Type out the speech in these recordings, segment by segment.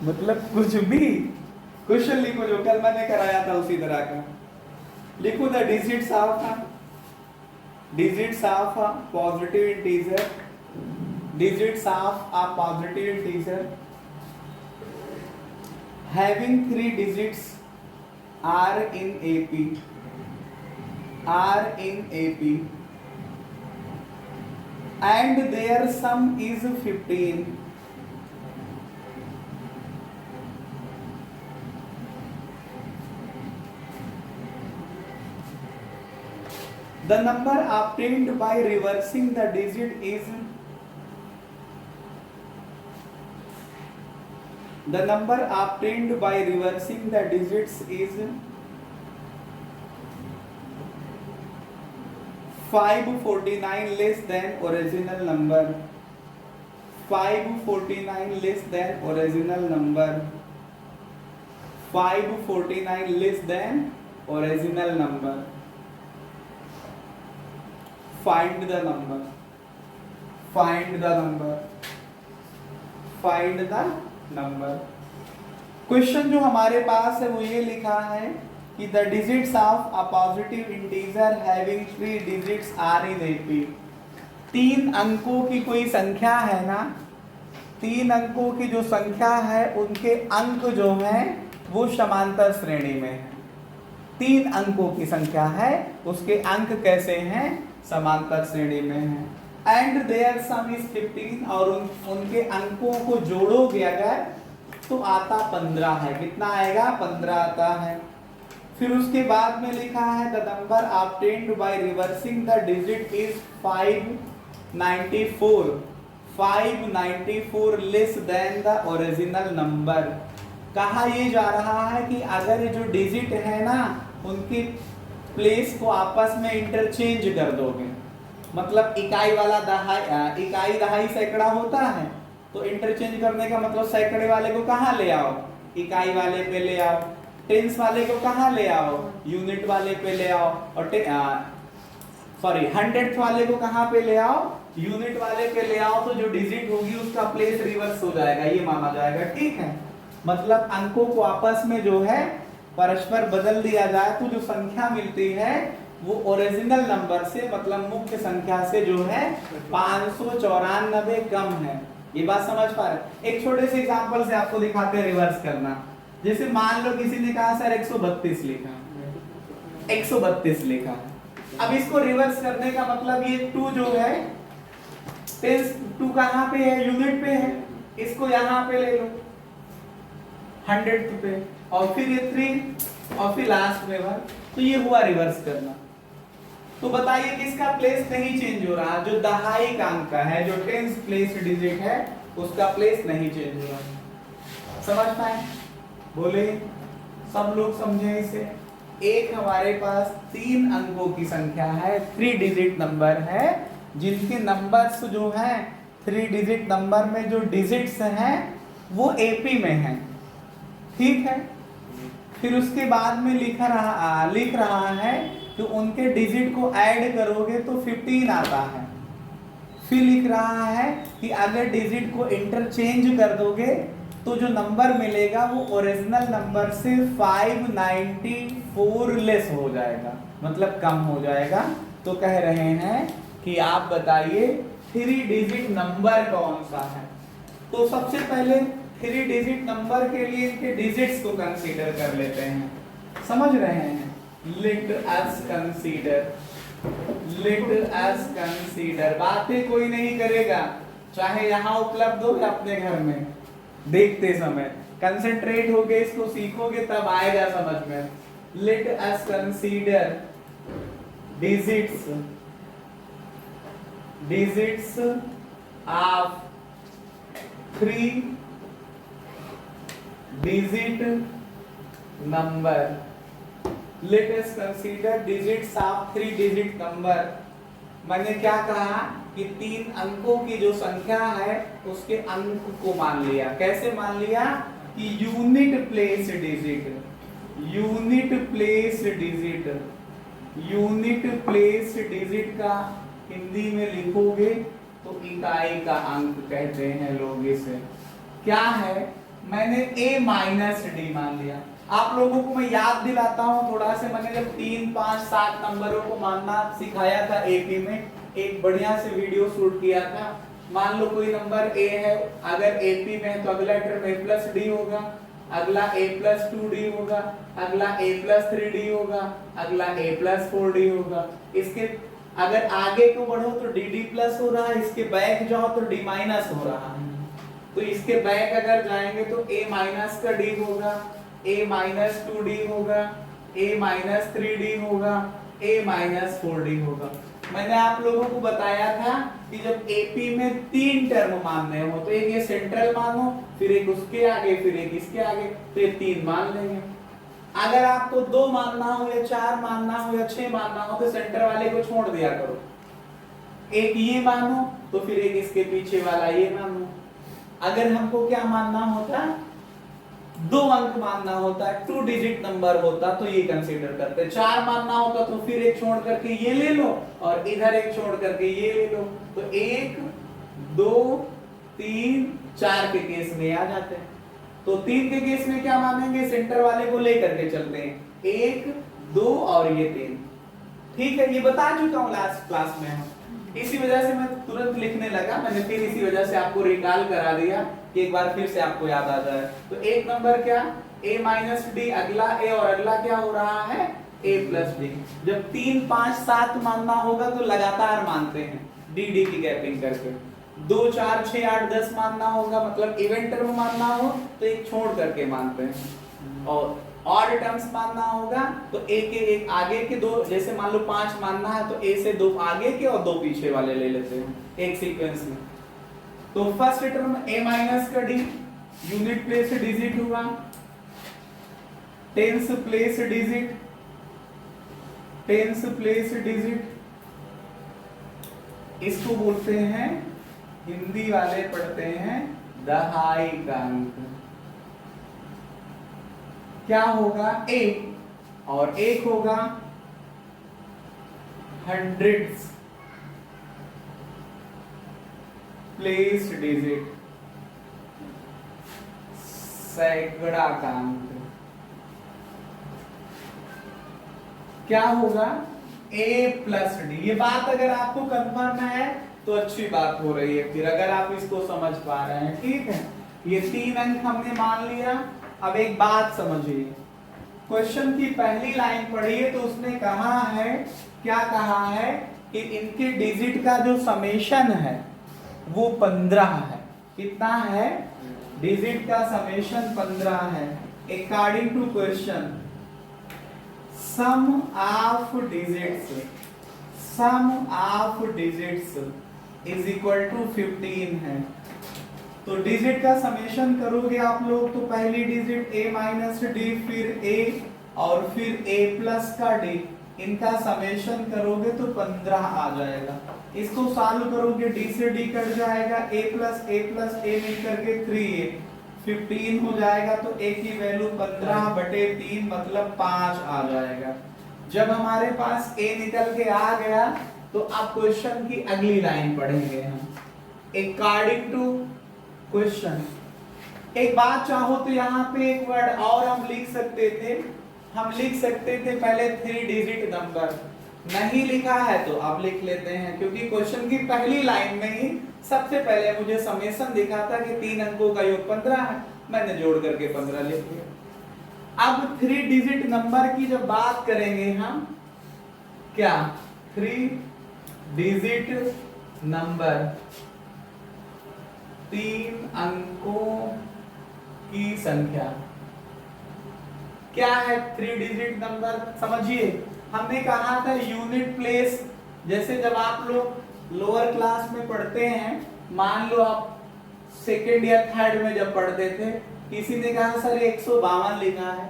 मतलब कुछ भी क्वेश्चन लिखो जो कल मैंने कराया था उसी तरह का लिखो। The digits of a positive integer, digits of a positive integer having 3 digits are in AP and their sum is 15. The number obtained by reversing the digit is the number obtained by reversing the digits is 549 less than original number. 549 less than original number. 549 less than original number. Find the number. Find the number. Find the number. Question जो हमारे पास है वो ये लिखा है कि the digits of a positive integer having 3 digits are in AP. 3 अंकों की कोई संख्या है ना, 3 अंकों की जो संख्या है उनके अंक जो है वो समांतर श्रेणी में है। 3 अंकों की संख्या है उसके अंक कैसे हैं, समांतर श्रेणी में है। एंड देयर सम इज 15 और उनके अंकों को जोड़ोगे अगर तो आता 15 है। कितना आएगा, 15 आता है। फिर उसके बाद में लिखा है the number obtained by reversing the digit is 594। 594 less than the original number. कहा ये जा रहा है कि अगर जो डिजिट है ना उनकी प्लेस को आपस में इंटरचेंज कर दोगे, मतलब इकाई वाला इकाई दहाई सैकड़ा होता है तो इंटरचेंज करने का मतलब सैकड़े वाले को कहाँ ले आओ, इकाई वाले पे ले आओ। टेंस वाले को कहाँ ले आओ, यूनिट वाले पे ले आओ। और हंड्रेड वाले को कहाँ पे ले आओ, यूनिट वाले पे ले आओ। तो जो डिजिट होगी उसका प्लेस रिवर्स हो जाएगा, ये माना जाएगा। ठीक है, मतलब अंकों को आपस में जो है परस्पर बदल दिया जाए तो जो संख्या मिलती है वो ओरिजिनल नंबर से मतलब मुख्य संख्या से जो है 594 कम है। ये बात समझ पा रहे? एक छोटे से एग्जांपल से आपको दिखाते हैं रिवर्स करना। जैसे मान लो किसी ने कहा सर 132 लिखा, 132 लिखा। अब इसको रिवर्स करने का मतलब ये 2 जो है 2 कहाँ पे है, यूनिट पे है, इसको यहाँ पे ले लो 100 पे, और फिर ये 3 और फिर लास्ट में 1। तो ये हुआ रिवर्स करना। तो बताइए किसका प्लेस नहीं चेंज हो रहा, जो दहाई का अंक है, जो टेंस प्लेस डिजिट है उसका प्लेस नहीं चेंज हो रहा। समझ पाए? बोले सब लोग समझे इसे। एक हमारे पास 3 अंकों की संख्या है, 3 डिजिट नंबर है, जिनके नंबर्स जो हैं 3 डिजिट नंबर में जो डिजिट्स हैं वो एपी में हैं। ठीक है, फिर उसके बाद में लिख रहा है कि उनके डिजिट को ऐड करोगे तो 15 आता है। फिर लिख रहा है कि अगर डिजिट को इंटरचेंज कर दोगे तो जो नंबर मिलेगा वो ओरिजिनल नंबर से 594 लेस हो जाएगा, मतलब कम हो जाएगा। तो कह रहे हैं कि आप बताइए 3 डिजिट नंबर कौन सा है। तो सबसे पहले 3 डिजिट नंबर के लिए इनके डिजिट्स को कंसीडर कर लेते हैं। समझ रहे हैं? Let us consider। बातें कोई नहीं करेगा, चाहे यहाँ उपलब्ध हो या अपने घर में देखते समय। कंसंट्रेट होके इसको सीखोगे तब आएगा समझ में। Let us consider digits of 3 digit number। Let us consider digits of 3 digit number। मैंने क्या कहा कि 3 अंकों की जो संख्या है उसके अंक को मान लिया। कैसे मान लिया कि यूनिट प्लेस डिजिट का हिंदी में लिखोगे तो इकाई का अंक कहते हैं लोग इसे। क्या है मैंने a माइनस डी मान लिया। आप लोगों को मैं याद दिलाता हूं थोड़ा से, मैंने जब 3, 5, 7 नंबरों को मानना सिखाया था एपी में, एक बढ़िया से वीडियो शूट किया था। मान लो कोई नंबर a है, अगर एपी में है तो अगला टर्म a प्लस डी होगा, अगला a प्लस 2d होगा, अगला a प्लस 3d होगा, अगला a प्लस 4d होगा। इसके अगर आगे को बढ़ो तो dd प्लस हो रहा है, इसके बैक जाओ तो d माइनस हो रहा है। तो इसके बैक अगर जाएंगे तो a माइनस का d होगा, a माइनस 2d होगा, a माइनस 3d होगा, a माइनस 4d होगा। मैंने आप लोगों को बताया था कि जब AP में 3 टर्म मानने हो तो एक ये सेंट्रल मानो, फिर एक उसके आगे, फिर एक इसके आगे, तो ये 3 मान लेंगे। अगर आपको 2 मानना हो या 4 मानना हो या 6 मानना हो तो सेंटर वाले को छोड़ दिया करो। एक ये मानो तो फिर एक इसके पीछे वाला ये मानो। अगर हमको क्या मानना होता, 2 अंक मानना होता, 2 डिजिट नंबर होता तो ये कंसीडर करते। 4 मानना होता तो फिर एक छोड़ करके ये ले लो और इधर एक छोड़ करके ये ले लो। तो 1, 2, 3, 4 के केस में आ जाते हैं। तो 3 के केस में क्या मानेंगे, सेंटर वाले को लेकर के चलते हैं, 1, 2 और ये 3। ठीक है, ये बता चुका हूं लास्ट क्लास में हम, इसी वजह से मैं तुरंत लिखने लगा, मैंने फिर इसी वजह से आपको रिकॉल करा दिया कि एक बार फिर से आपको याद आ जाए। तो एक नंबर क्या, a माइनस डी, अगला a और अगला क्या हो रहा है, a प्लस डी। जब 3, 5, 7 मानना होगा तो लगातार मानते हैं डी डी की गैपिंग करके। 2, 4, 6, 8, 10 मानना होगा, मतलब इवेंट टर्म मानना हो तो एक छोड़ करके मानते हैं। और ऑड टर्म्स मानना होगा तो a के एक आगे के 2, जैसे मान लो 5 मानना है तो a से 2 आगे के और 2 पीछे वाले ले लेते हैं एक सीक्वेंस में। तो फर्स्ट टर्म a माइनस का d, यूनिट प्लेस डिजिट हुआ, tens place digit, tens place digit, इसको बोलते हैं, हिंदी वाले पढ़ते हैं दहाई का अंक। क्या होगा, एक और एक होगा हंड्रेड्स प्लेस डिजिट, सैकड़ा का अंक। क्या होगा, a प्लस डी। ये बात अगर आपको कंफर्म है तो अच्छी बात हो रही है, फिर अगर आप इसको समझ पा रहे हैं। ठीक है, ये 3 अंक हमने मान लिया। अब एक बात समझिए, क्वेश्चन की पहली लाइन पढ़िए तो उसने कहा है, क्या कहा है कि इनके डिजिट का जो समेशन है वो 15 है। कितना है, डिजिट का समेशन 15 है। According to question sum of digits is equal to 15 है। तो डिजिट का समेशन करोगे आप लोग तो पहली डिजिट a माइनस डी, फिर a और फिर a प्लस का d, इनका समेशन करोगे तो 15 आ जाएगा। इसको सॉल्व करोगे d से d कट जाएगा, a प्लस a मिलकर के 3a, 15 हो जाएगा। तो a की वैल्यू 15/3 मतलब 5 आ जाएगा। जब हमारे पास a निकल के आ गया तो अब क्वेश्चन की अगली लाइन पढ़ेंगे हम, अकॉर्डिंग टू क्वेश्चन। एक बात चाहो तो यहाँ पे एक वर्ड और हम लिख सकते थे, पहले 3 डिजिट नंबर। नहीं लिखा है तो अब लिख लेते हैं, क्योंकि क्वेश्चन की पहली लाइन में ही सबसे पहले मुझे समेशन दिखा था कि 3 अंकों का योग 15 है, मैंने जोड़ करके 15 लिख दिया। अब 3 डिजिट नंबर की जब बात करेंगे हम, क्या 3 डिजिट नंबर, 3 अंकों की संख्या, क्या है 3 डिजिट नंबर, समझिए। हमने कहा था यूनिट प्लेस, जैसे जब आप लोग लोअर क्लास में पढ़ते हैं, मान लो आप सेकेंड या थर्ड में जब पढ़ते थे, किसी ने कहा सर 152 लिखा है,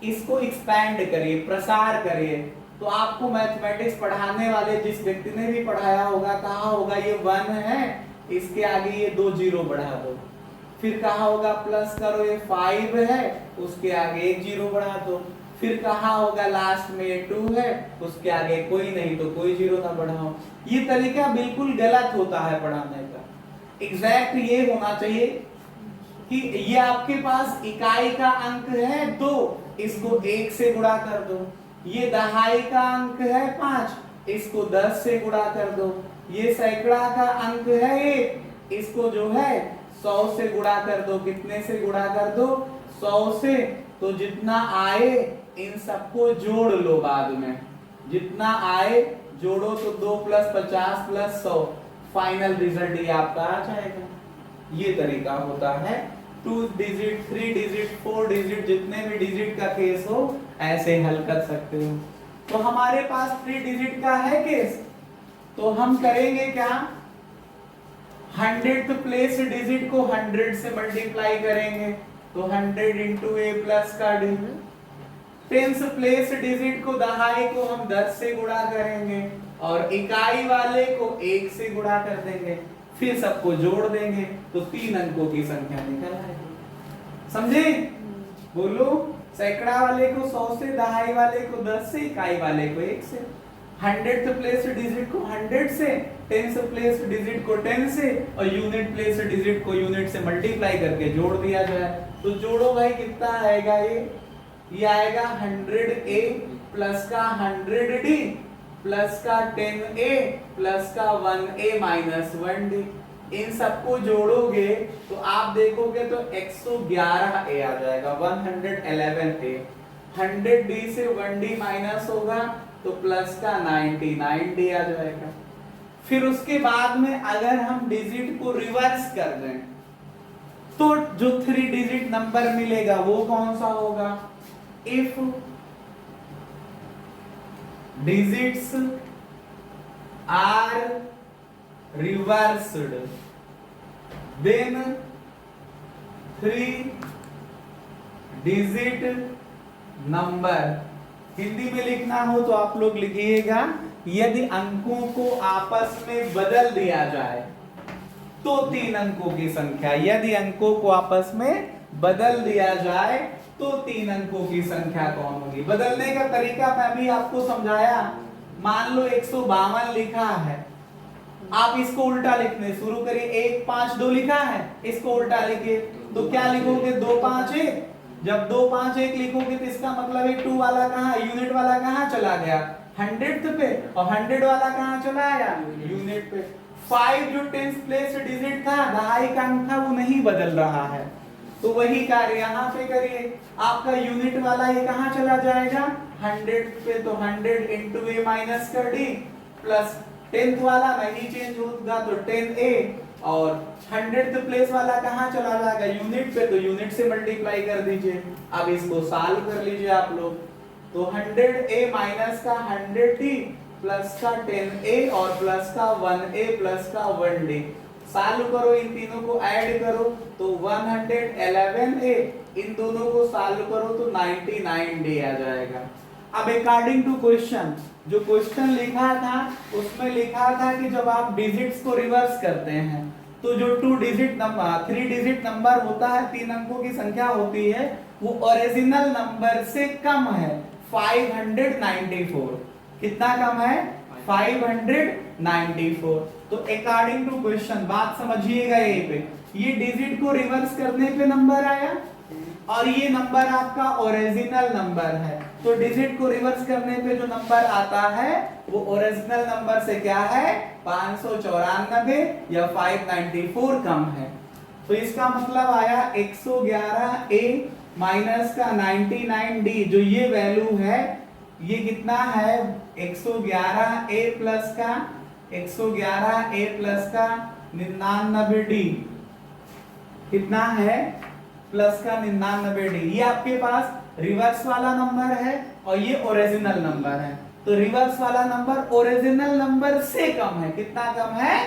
इसको एक्सपैंड करिए, प्रसार करिए, तो आपको मैथमेटिक्स पढ़ाने वाले जिस व्यक्ति ने भी पढ़ाया होगा कहा होगा ये 1 है, इसके आगे ये 2 जीरो बढ़ा दो। फिर कहा होगा प्लस करो, ये 5 है, उसके आगे 1 जीरो बढ़ा दो। फिर कहा होगा लास्ट में 2 है, उसके आगे कोई नहीं तो कोई जीरो ना बढ़ाओ। ये तरीका बिल्कुल गलत होता है पढ़ाने का। एग्जैक्ट ये होना चाहिए कि ये आपके पास इकाई का अंक है 2, इसको 1 से गुणा कर दो। ये दहाई का अंक है 5, इसको 10 से गुणा कर दो। ये सैकड़ा का अंक है 1, इसको जो है 100 से गुणा कर दो। कितने से गुणा कर दो? 100 से। तो जितना आए इन सबको जोड़ लो, बाद में जितना आए जोड़ो तो 2 + 50 + 100, फाइनल रिजल्ट ये आपका आ जाएगा। ये तरीका होता है 2 डिजिट, 3 डिजिट, 4 डिजिट, जितने भी डिजिट का केस हो ऐसे हल कर सकते हो। तो हमारे पास 3 डिजिट का है केस, तो हम करेंगे क्या? 100th प्लेस डिजिट को 100 से मल्टीप्लाई करेंगे, तो 100 × a प्लस का डी। 10th प्लेस डिजिट को दहाई को हम 10 से गुणा करेंगे और इकाई वाले को 1 से गुणा कर देंगे, फिर सबको जोड़ देंगे तो 3 अंकों की संख्या निकल आएगी। समझे? बोलो, सैकड़ा वाले को 100 से, दहाई वाले को 10 से, इकाई वाले को 1 से। 100th प्लेस डिजिट को 100 से, 10th प्लेस डिजिट को 10 से और यूनिट प्लेस डिजिट को यूनिट से मल्टीप्लाई करके जोड़ दिया जाए। तो जोड़ो भाई, कितना आएगा? ये आएगा 100a प्लस का 100d प्लस का 10a प्लस का 1a माइनस 1d। इन सबको जोड़ोगे तो आप देखोगे तो 111a आ जाएगा, 111a। 100d से 1d माइनस होगा तो प्लस का 99d आ जाएगा। फिर उसके बाद में अगर हम डिजिट को रिवर्स कर दें तो जो 3 डिजिट नंबर मिलेगा वो कौन सा होगा? If digits are reversed then 3 digit number. Hindi में लिखना हो तो आप लोग लिखिएगा, यदि अंकों को आपस में बदल दिया जाए तो 3 अंकों की संख्या। यदि अंकों को आपस में बदल दिया जाए तो 3 अंकों की संख्या कौन होगी? बदलने का तरीका मैं भी आपको समझाया। मान लो 152 लिखा है, आप इसको उल्टा लिखने शुरू करिए। 1 5 2 लिखा है, इसको उल्टा लिखिए तो क्या लिखोगे? 2 5 1। जब 2 5 1 लिखोगे तो इसका मतलब है 2 वाला कहाँ, यूनिट वाला कहाँ चला गया? 100th पे, और 100 वाला कहाँ चला आया? यूनिट पे। 5 जो 10th प्लेस डिजिट था, दहाई का अंक था, वो नहीं बदल रहा है, तो वही कार्य यहाँ पे करिए। आपका यूनिट वाला ये कहाँ चला जाएगा? 100 पे, तो 100 × a माइनस कर d प्लस 10th वाला नहीं चेंज होगा तो 10a, और 100th प्लेस वाला कहाँ चला जाएगा? यूनिट पे, तो यूनिट से मल्टीप्लाई कर दीजिए। अब इसको सॉल्व कर लीजिए आप लोग, तो 100a माइनस का 100d प्लस का 10a और प्लस का 1a प्लस का 1d। सॉल्व करो, इन तीनों को ऐड करो तो 111a, इन दोनों को सॉल्व करो तो 99d आ जाएगा। अब अकॉर्डिंग टू क्वेश्चन, जो क्वेश्चन लिखा था उसमें लिखा था कि जब आप डिजिट्स को रिवर्स करते हैं तो जो 2 डिजिट नंबर, 3 डिजिट नंबर होता है, 3 अंकों की संख्या होती है, वो ओरिजिनल नंबर से कम है 594। कितना कम है? 594। तो अकॉर्डिंग टू क्वेश्चन, बात समझिएगा ये पे, ये डिजिट को रिवर्स करने पे नंबर आया और ये नंबर आपका ओरिजिनल नंबर है, तो डिजिट को रिवर्स करने पे जो नंबर आता है वो ओरिजिनल नंबर से क्या है? 594 या 594 कम है। तो इसका मतलब आया 111a माइनस का 99d, जो ये वैल्यू है ये कितना है? 111a प्लस का 99d कितना है? प्लस का 99d। ये आपके पास रिवर्स वाला नंबर है और ये ओरिजिनल नंबर है, तो रिवर्स वाला नंबर ओरिजिनल नंबर से कम है। कितना कम है?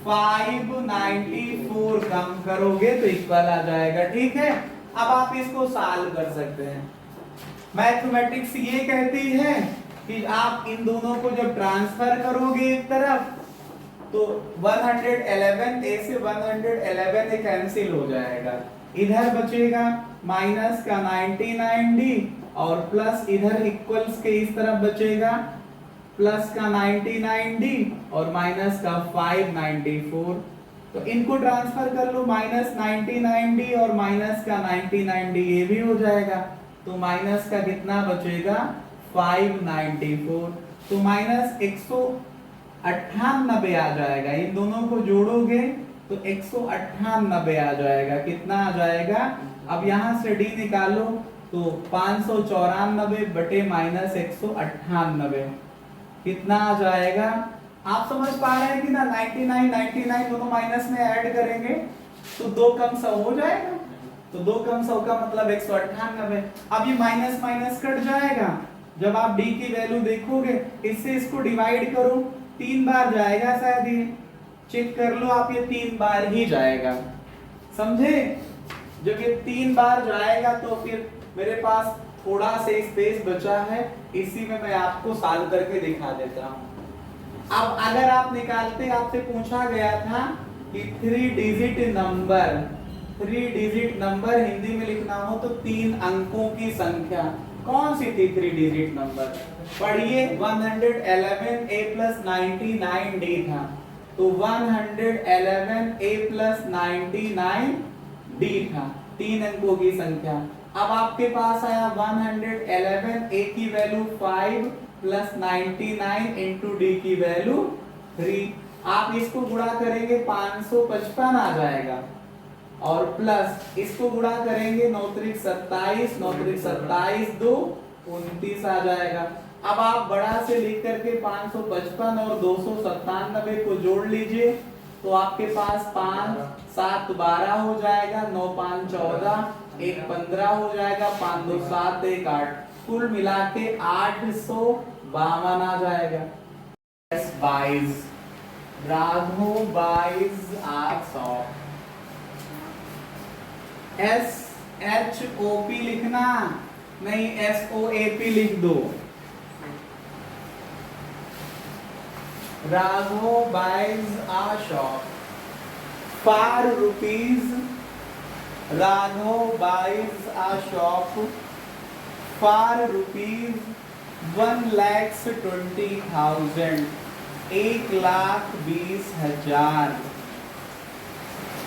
594 कम करोगे तो इक्वल आ जाएगा। ठीक है, अब आप इसको सॉल्व कर सकते हैं। मैथमेटिक्स ये कहती है कि आप इन दोनों को जब ट्रांसफर करोगे एक तरफ तो 111a से 111a कैंसिल हो जाएगा, इधर बचेगा माइनस का 99d और प्लस इधर इक्वल्स के इस तरफ बचेगा प्लस का 99d और माइनस का 594। तो इनको ट्रांसफर कर लो, -99D और माइनस का 99D ये भी हो जाएगा, तो माइनस का कितना बचेगा 594, तो -198 आ जाएगा। इन दोनों को जोड़ोगे तो 198 आ जाएगा। कितना आ जाएगा, अब यहां से D निकालो तो 594 बटे -198 कितना आ जाएगा। आप समझ पा रहे हैं कि ना, 99 दोनों माइनस में ऐड करेंगे तो 2 कम 100 हो जाएगा, तो 2 कम 100 का मतलब 198। अब ये माइनस माइनस कट जाएगा, जब आप D की वैल्यू देखोगे इससे इसको डिवाइड करो, 3 बार जाएगा शायद, ये चेक कर लो आप, ये 3 बार ही जाएगा, समझे। जब ये 3 बार जाएगा तो फिर मेरे पास थोड़ा से स्पेस बचा है, इसी में मैं आपको सॉल्व करके दिखा देता हूं। अब अगर आप निकालते, आपसे पूछा गया था कि 3 डिजिट नंबर हिंदी में लिखना हो तो 3 अंकों की संख्या कौन सी थी 3 डिजिट नंबर, पढ़िए 111A + 99D था, तो 111A + 99D था, 3 अंकों की संख्या। अब आपके पास आया 111A की वैल्यू 5 + 99 इंटू D की वैल्यू 3, आप इसको गुणा करेंगे 555 आ जाएगा, और प्लस इसको गुणा करेंगे 9 त्रिक 27, 9 त्रिक 27 2 29 आ जाएगा। अब आप बड़ा से लिख करके 555 और 297 को जोड़ लीजिए, तो आपके पास 5 7 12 हो जाएगा, 9 5 14, 1 15 हो जाएगा, 5 2 7 1 8, कुल मिला के 852 आ जाएगा। S22 Ragho buys a shop. SHOP लिखना नहीं, SOAP लिख दो। Ragho buys a shop for rupees, Ragho buys a shop for rupees 1,20,000, 1,20,000,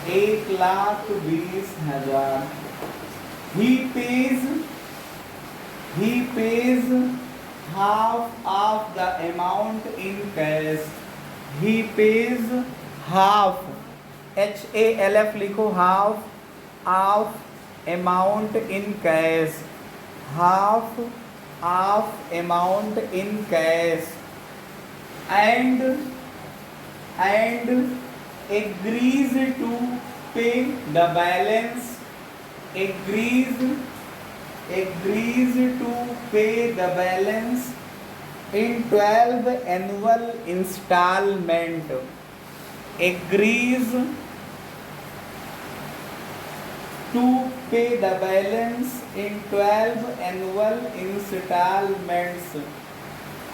1,20,000। He pays half of the amount in cash. He pays half, HALF लिखो, half of amount in cash, half of amount in cash, and agrees to pay the balance, agrees to pay the balance in 12 annual installment, agrees to pay the balance in 12 annual installments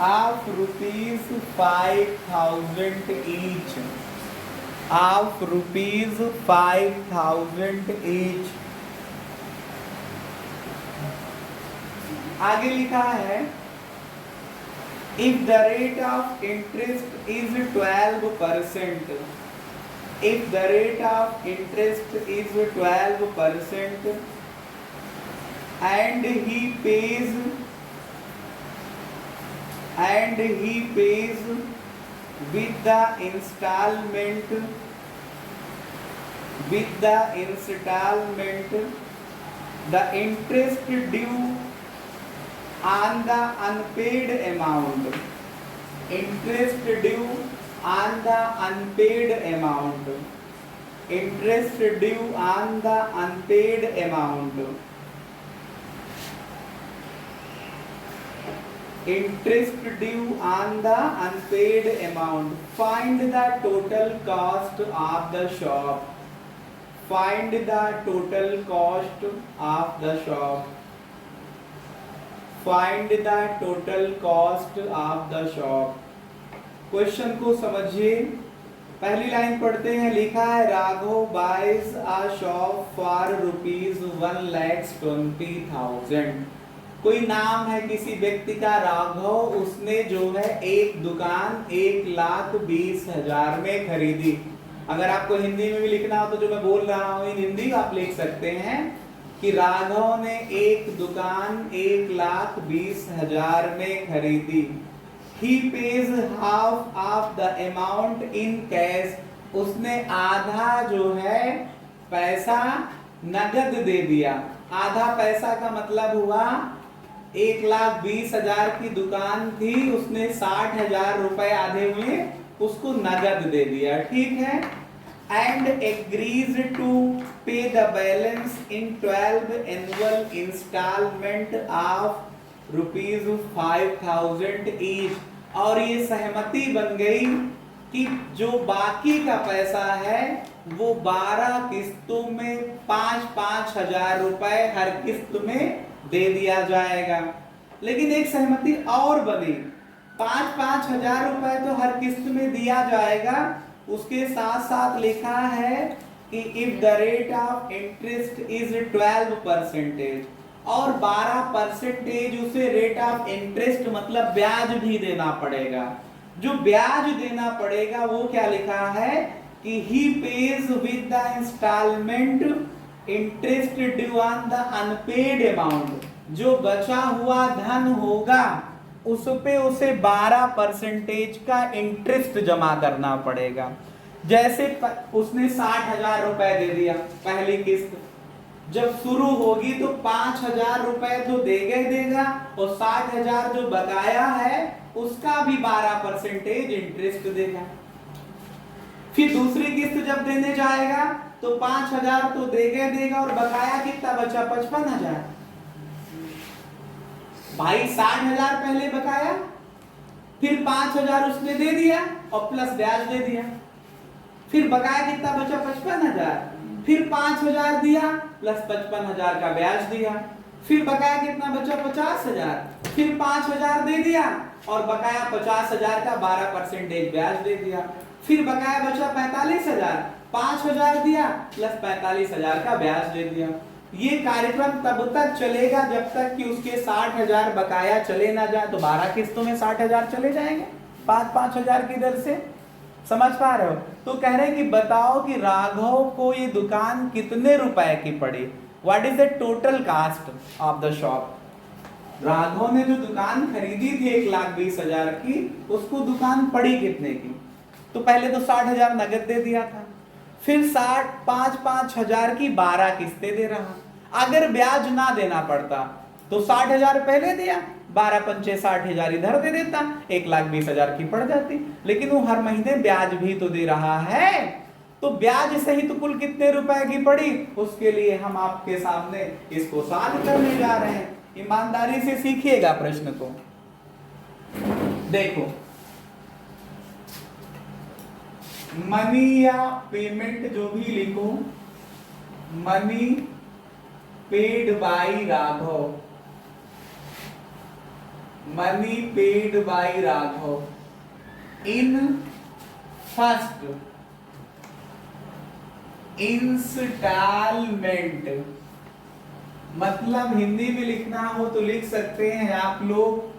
of ₹5,000 each, of ₹5,000 each। आगे लिखा है if the rate of interest is 12%, if the rate of interest is 12% and he pays with the installment, the interest due on the unpaid amount, interest due on the unpaid amount, interest due on the unpaid amount, interest due on the unpaid amount, find the total cost of the shop, find the total cost of the shop, find the total cost of the shop। Question को समझिए, पहली line पढ़ते हैं, लिखा है Raghav buys a shop for ₹1,20,000। कोई नाम है किसी व्यक्ति का राघव, उसने जो है एक दुकान 1,20,000 में खरीदी। अगर आपको हिंदी में भी लिखना हो तो जो मैं बोल रहा हूं इन हिंदी आप लिख सकते हैं कि राघव ने एक दुकान 1,20,000 में खरीदी। He pays half of the amount in cash। उसने आधा जो है पैसा नगद दे दिया। आधा पैसा का मतलब हुआ 1,20,000 की दुकान थी, उसने 60,000 रुपए आधे हुए उसको नगद दे दिया, ठीक है। And agrees to pay the balance in 12 annual instalment of ₹5,000 each. और ये सहमति बन गई कि जो बाकी का पैसा है वो 12 किस्तों में 5-5 हजार रुपए हर किस्त में दे दिया जाएगा। लेकिन एक सहमति और बनी, 5-5 हजार रुपए तो हर किस्त में दिया जाएगा, उसके साथ साथ लिखा है कि if the rate of interest is 12% और 12% उसे रेट ऑफ इंटरेस्ट मतलब ब्याज भी देना पड़ेगा। जो ब्याज देना पड़ेगा वो क्या लिखा है कि he pays with the installment interest due on the unpaid amount। जो बचा हुआ धन होगा उस पे उसे 12% का इंटरेस्ट जमा करना पड़ेगा। जैसे उसने 60,000 रुपए दे दिया पहली किस्त, जब शुरू होगी तो 5,000 रुपए तो देगा ही देगा और 60,000 जो बकाया है उसका भी 12% इंटरेस्ट देगा। फिर दूसरी किस्त जब देने जाएगा तो 5,000 तो देगा ही देगा और बकाया कितना बचा 55,000। भाई 60,000 पहले बकाया, फिर 5,000 उसने दे दिया और प्लस ब्याज दे दिया, फिर बकाया कितना बचा 55,000, फिर 5,000 दिया प्लस 55,000 का ब्याज दिया, फिर बकाया कितना बचा 50,000, फिर 5,000 दे दिया और बकाया 50,000 का 12% ब्याज दे दिया, फिर बकाया बचा 45,000, 5,000 दिया प्लस 45,000 का ब्याज दे दिया। ये कार्यक्रम तब तक चलेगा जब तक कि उसके 60,000 बकाया चले ना जाए। तो 12 किस्तों में 60,000 चले जाएंगे 5-5 हजार की दर से। समझ पा रहे हो? तो कह रहे कि बताओ कि राघव को ये दुकान कितने रुपए की पड़ी। What is the total cast of the shop. Raghav ने जो दुकान खरीदी थी 1,20,000 की, उसको दुकान पड़ी कितने की। तो पहले तो 60,000 नगद दे दिया था, फिर 5-5 हजार की 12 किस्तें दे रहा। अगर ब्याज ना देना पड़ता तो 60,000 पहले दिया, 12-5 60,000 इधर दे देता, 1,20,000 की पड़ जाती। लेकिन वो हर महीने ब्याज भी तो दे रहा है, तो ब्याज सहित तो कुल कितने रुपए की पड़ी, उसके लिए हम आपके सामने इसको सॉल्व करने जा रहे हैं। ईमानदारी से सीखिएगा प्रश्न को। देखो, मनी या पेमेंट जो भी लिखो, money paid by Raghav, money paid by Raghav in first instalment. मतलब हिंदी में लिखना हो तो लिख सकते हैं आप लोग,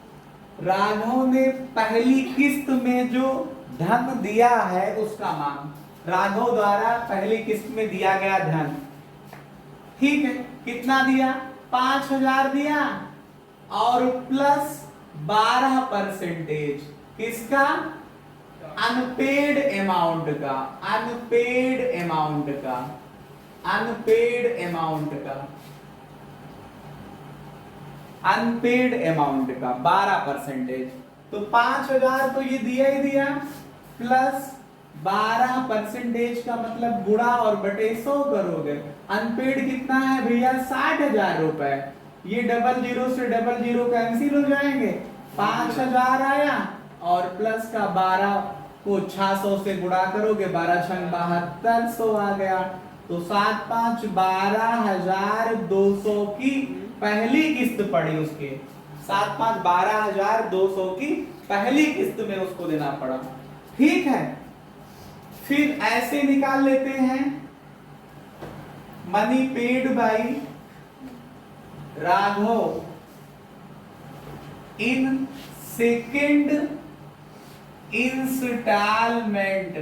राघव ने पहली किस्त में जो धन दिया है उसका मान, राघव द्वारा पहली किस्त में दिया गया धन, ठीक है, कितना दिया 5,000 दिया और प्लस 12% किसका, अनपेड अमाउंट का, अनपेड अमाउंट का, अनपेड अमाउंट का, अनपेड अमाउंट का 12%। तो 5,000 तो ये दिया ही दिया, प्लस 12% का मतलब गुणा और बटे 100 करोगे। अनपेड कितना है भैया 60,000 रुपए। ये 00 से 00 कैंसिल हो जाएंगे, 5,000 आया और प्लस का 12 को 600 से गुणा करोगे, 12×6 = 7200 आ गया। तो 7×5 = 12,200 की पहली किस्त पड़ी उसके, 7×5 = 12,200 की पहली किस्त में उसको देना पड़ा, ठीक है। फिर ऐसे निकाल लेते हैं, money paid by Raghav in second instalment,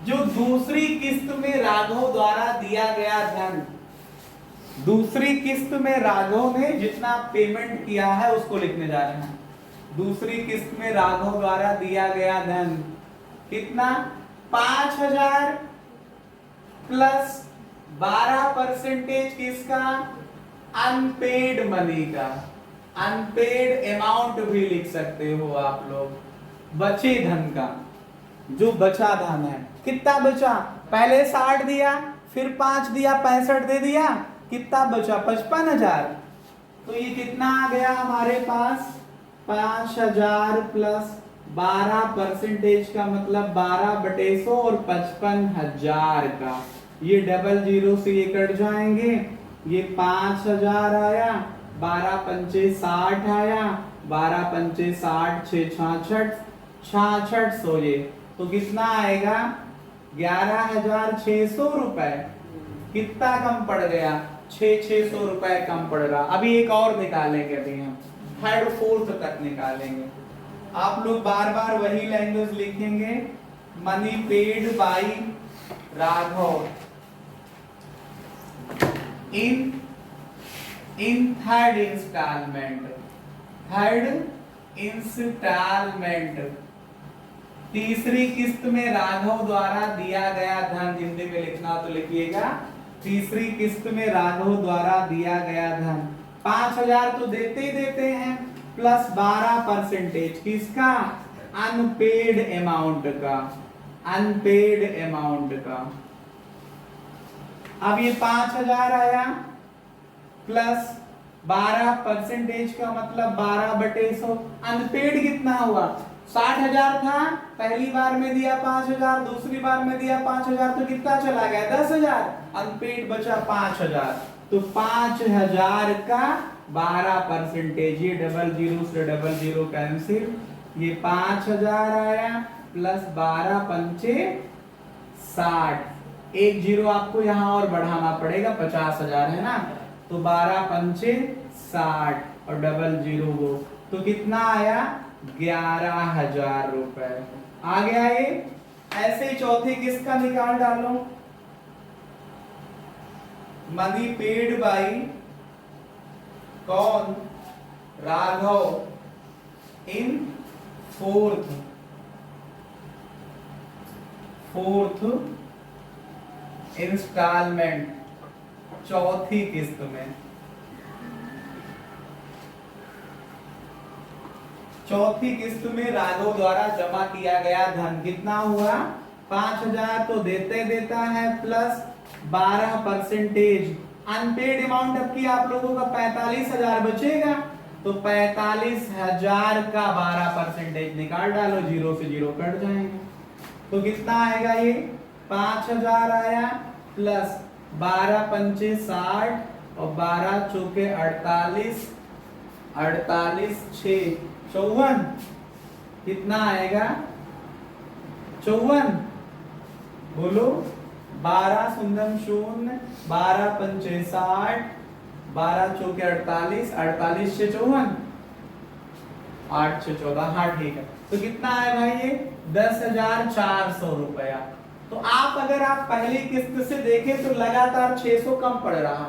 जो दूसरी किस्त में राघव द्वारा दिया गया धन, दूसरी किस्त में राघव ने जितना पेमेंट किया है उसको लिखने जा रहे हैं। दूसरी किस्त में राघव द्वारा दिया गया धन कितना, 5,000 प्लस 12% किसका, अनपेड मनी का। अनपेड अमाउंट भी लिख सकते हो आप लोग, बचे धन का, जो बचा धन है। कितना बचा, पहले 60 दिया, फिर 5 दिया, 65 दे दिया, कितना बचा, 55,000। तो ये कितना आ गया हमारे पास, 5,000 प्लस 12% का मतलब 12/100 और 55,000 का। ये डबल जीरो से ये कट जाएंगे, ये 5,000 आया, 12 पंचे 60 आया, 12 पंचे 60, 6 66 ये तो कितना आएगा, 11,600 रुपए। कितना कम पड़ गया, 600 रुपए कम पड़ रहा। अभी एक और निकालेंगे, अभी हम थर्ड फोर्थ तक निकालेंगे। आप लोग बार बार वही लैंग्वेज लिखेंगे, money paid by Raghav in third instalment. Third instalment, तीसरी किस्त में राघव द्वारा दिया गया धन। हिंदी में लिखना तो लिखिएगा, तीसरी किस्त में राघव द्वारा दिया गया धन 5,000 तो देते ही देते हैं, प्लस 12% किसका, अनपेड अमाउंट का। अनपेड अमाउंट का, अब ये 5,000 आया, प्लस 12% का मतलब 12/100। अनपेड कितना हुआ, 60,000 था, पहली बार में दिया 5,000, दूसरी बार में दिया 5,000, तो कितना चला गया, 10,000। अनपेड बचा 5,000, तो 5,000 का 12%। ये डबल जीरो से डबल जीरो कैंसिल, ये 5,000 आया, प्लस 12 पंचे 60, एक जीरो आपको यहां और बढ़ाना पड़ेगा, 50,000 है ना, तो 12 पंचे 60 और डबल जीरो वो, तो कितना आया, 11,000 रुपए आ गया। ये ऐसे ही चौथी किस्त का निकाल डालो, मनी पेड बाई कौन, राघव इन फोर्थ इंस्टॉलमेंट, चौथी किस्त में। चौथी किस्त में राघव द्वारा जमा किया गया धन कितना हुआ, 5,000 तो देते देता है, प्लस 12%। अनपेड अमाउंट अब की आप लोगों का 45,000 बचेगा, तो 45,000 का 12% निकाल डालो, जीरो से जीरो कट जाएंगे, तो कितना आएगा, ये 5,000 आया, प्लस 12 पंचे 60 और 12 चौके 48, 48 6 54, कितना आएगा, 54, बोलो, 12 शून्य शून्य, 12 पंचे 60, 12 चौके 48, 48 से 54, 8 से 14, हाँ ठीक है। तो कितना है भाई, ये 10,400 रुपया। तो आप अगर आप पहली किस्त से देखें तो लगातार 600 कम पड़ रहा।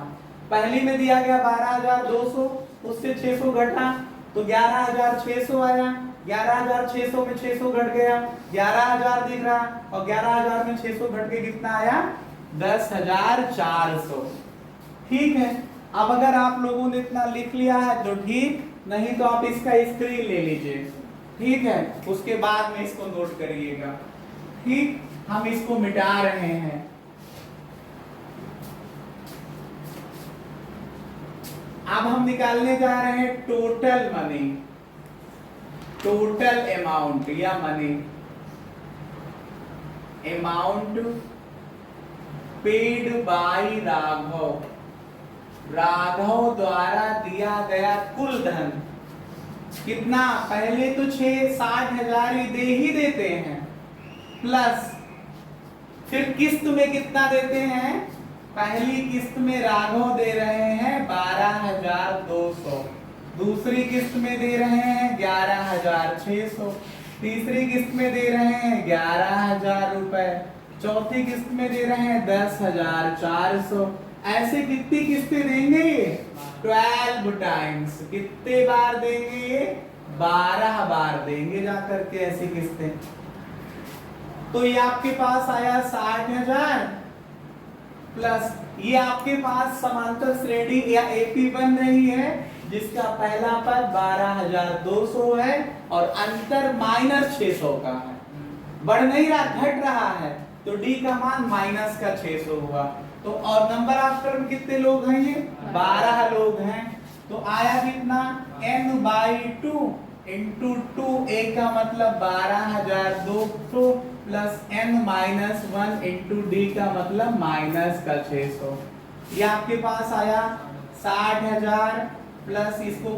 पहली में दिया गया 12,200, उससे 600 घटा तो 11,600 आया, 11,600 में 600 घट गया, 11,000 दिख रहा, और 11,000 में 600 घट के कितना आया, 10,400। ठीक है, अब अगर आप लोगों ने इतना लिख लिया है तो ठीक, नहीं तो आप इसका स्क्रीन ले लीजिए, ठीक है, उसके बाद में इसको नोट करिएगा। ठीक, हम इसको मिटा रहे हैं। अब हम निकालने जा रहे हैं टोटल मनी, टोटल अमाउंट या money, amount paid by Raghav, Raghav द्वारा दिया गया कुल धन कितना, पहले तो 60,000 दे ही देते हैं, प्लस फिर किस्त में कितना देते हैं, पहली किस्त में राघव दे रहे हैं 12,200, दूसरी किस्त में दे रहे हैं 11,600, तीसरी किस्त में दे रहे हैं 11,000 रुपए, चौथी किस्त में दे रहे हैं 10,400। ऐसे कितनी किस्तें देंगे? 12 टाइम्स। कितने बार देंगे? 12 बार देंगे जाकर के ऐसी किस्तें। तो ये आपके पास आया 60,000 प्लस ये आपके पास समांतर श्रेणी या एपी बन रही है जिसका पहला पद 12,200 है और अंतर -600 का है। बढ़ नहीं रहा, घट रहा है, तो डी का मान माइनस का 600 हुआ। तो और नंबर ऑफ टर्म कितने लोग हैं? ये 12 लोग हैं। तो आया कितना? n/2 इंटू 2, a का मतलब 12,200 प्लस n-1 इंटू डी का मतलब -600। ये आपके पास आया 60,000 प्लस इसको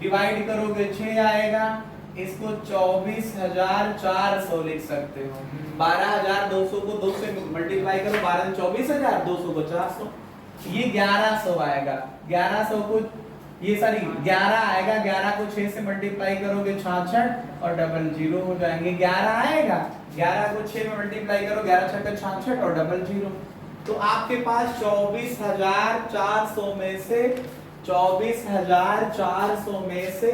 डिवाइड करोगे 6 आएगा, इसको 24,400 लिख सकते हो। 12,200 को 2 से मल्टीप्लाई करो, 12 24,000, 200 को 400, ये 1100 आएगा। 1100 को ये सारी 11 आएगा, 11 को 6 से मल्टीप्लाई करोगे 66 और डबल 0 हो जाएंगे। 11 आएगा, 11 को 6 में मल्टीप्लाई करो, 11 6 का 66 और डबल 0। तो आपके पास 24,400 में से 24,400 में से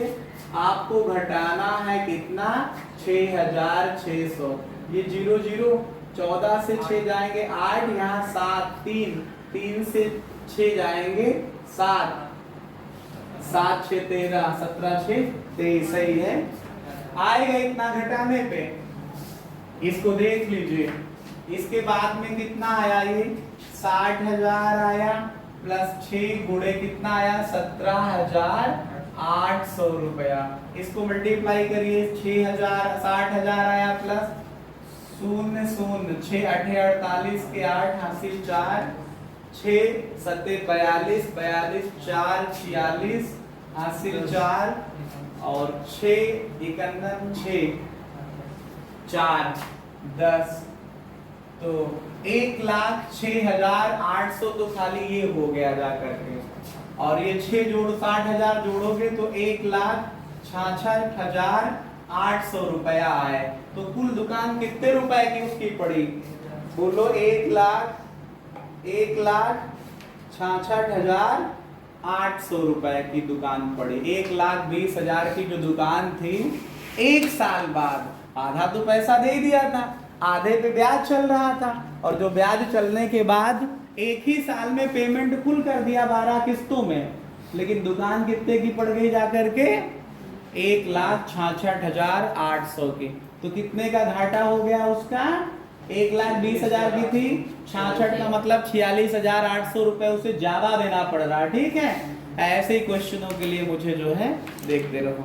आपको घटाना है कितना? 6,600। ये 0 0 14 से 6 जाएंगे 8, यहाँ 7 3 से 6 जाएंगे 7 7 6 13 17 6 23। सही है, आएगा इतना घटाने पे। इसको देख लीजिए, इसके बाद में कितना आया? ये 60,000 आया प्लस 6 गुणे कितना आया? 17,800 रुपया। इसको मल्टीप्लाई करिए, 6,000 60,000 आया प्लस 0 0 6 8 48 के 8 हासिल 4 6 7 42 42 4 46 हासिल 4 और 6 51 6 4 10। तो 1,06,800 तो खाली ये हो गया जा करके, और ये 6 जोड़ो 60,000 जोड़ोगे तो 1,66,800 रुपया आए। तो कुल दुकान कितने रुपए की उसकी पड़ी? बोलो 1,66,800 रुपए की दुकान पड़ी। 1,20,000 की जो दुकान थी, 1 साल बाद आधा तो पैसा दे दिया था, आधे पे ब्याज चल रहा था, और जो ब्याज चलने के बाद एक ही साल में पेमेंट फुल कर दिया 12 किस्तों में। लेकिन दुकान कितने की पड़ गई जाकर के? 1,66,800 की। तो कितने का घाटा हो गया उसका? 1,20,000 की थी, 66 का मतलब 46,800 रुपए उसे ज्यादा देना पड़ रहा। ठीक है, ऐसे ही क्वेश्चनों के लिए मुझे जो है देखते रहो।